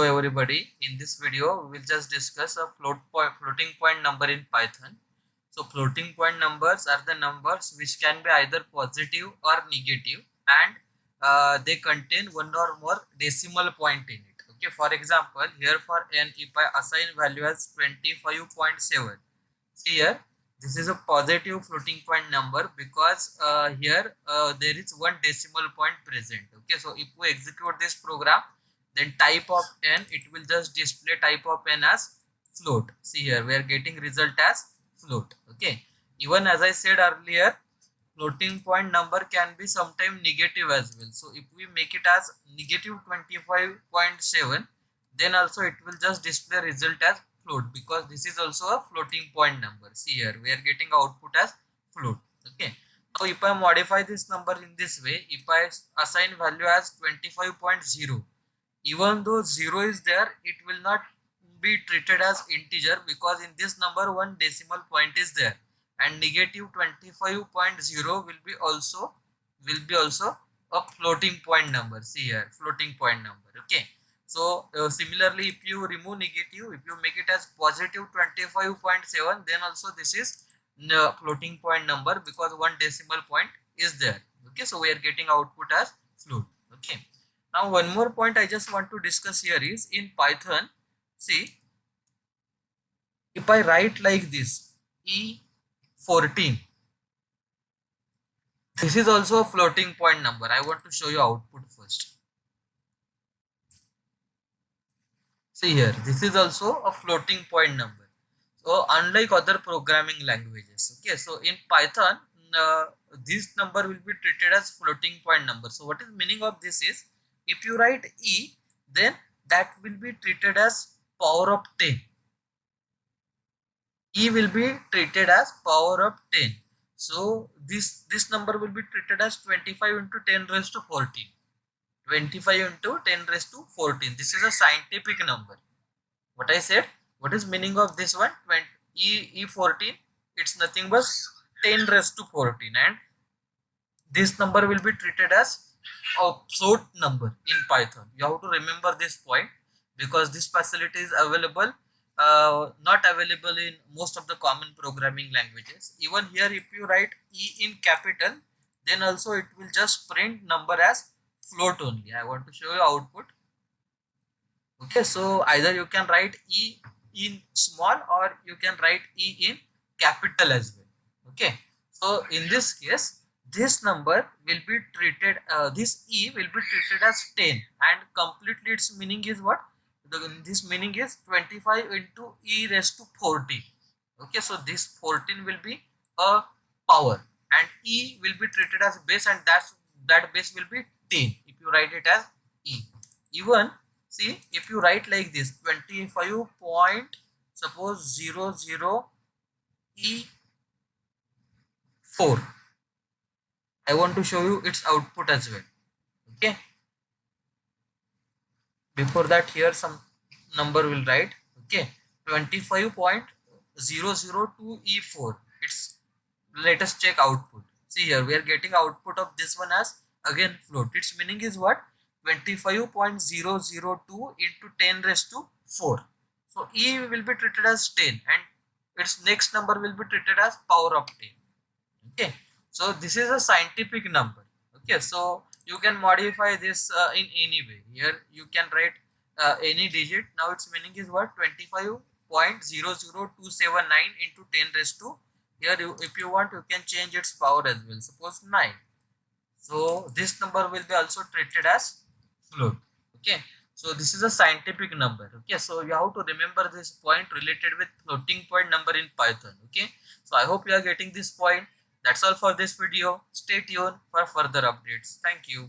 Hello everybody. In this video, we will just discuss a floating point number in Python. So floating point numbers are the numbers which can be either positive or negative, and they contain one or more decimal point in it. Okay. For example, here for n, if I assign value as 25.7, see here, this is a positive floating point number because here there is one decimal point present. Okay. So if we execute this program, then type of n, it will just display type of n as float. See here, we are getting result as float. Okay. Even as I said earlier, floating point number can be sometime negative as well. So if we make it as negative 25.7, then also it will just display result as float, because this is also a floating point number. See here, we are getting output as float. Okay. Now if I modify this number in this way, if I assign value as 25.0, even though 0 is there, it will not be treated as integer, because in this number one decimal point is there, and negative 25.0 will be also a floating point number. See here, floating point number. Okay. So similarly, if you remove negative, if you make it as positive 25.7, then also this is floating point number, because one decimal point is there. Okay. So we are getting output as float. Okay. Now one more point I just want to discuss here is, in Python, see, if I write like this E14, this is also a floating point number. I want to show you output first. See here, this is also a floating point number. So unlike other programming languages, okay, so in Python, this number will be treated as floating point number. So what is meaning of this is, if you write E, then that will be treated as power of 10. E will be treated as power of 10. So this number will be treated as 25 into 10 raised to 14. 25 into 10 raised to 14. This is a scientific number. What I said, what is meaning of this one? E14, it's nothing but 10 raised to 14, and this number will be treated as a float number in Python. You have to remember this point, because this facility is available, not available in most of the common programming languages. Even here, if you write E in capital, then also it will just print number as float only. I want to show you output. Okay, so either you can write E in small, or you can write E in capital as well. Okay, so in this case, this number will be treated, this E will be treated as 10, and completely its meaning is what? This meaning is 25 into E raised to 14. Okay, so this 14 will be a power, and E will be treated as base, and that base will be 10 if you write it as E. Even see, if you write like this, 25 point, suppose 00 E4, I want to show you its output as well. Okay, before that, here some number will write. Okay, 25.002 E4, it's, let us check output. See here, we are getting output of this one as again float. Its meaning is what? 25.002 into 10 raised to 4. So E will be treated as 10, and its next number will be treated as power of 10. Okay, so this is a scientific number. Okay, so you can modify this in any way. Here you can write any digit. Now its meaning is what? 25.00279 into 10 raised to, here if you want, you can change its power as well, suppose 9. So this number will be also treated as float. Okay, so this is a scientific number. Okay, so you have to remember this point related with floating point number in Python. Okay, so I hope you are getting this point. That's all for this video. Stay tuned for further updates. Thank you.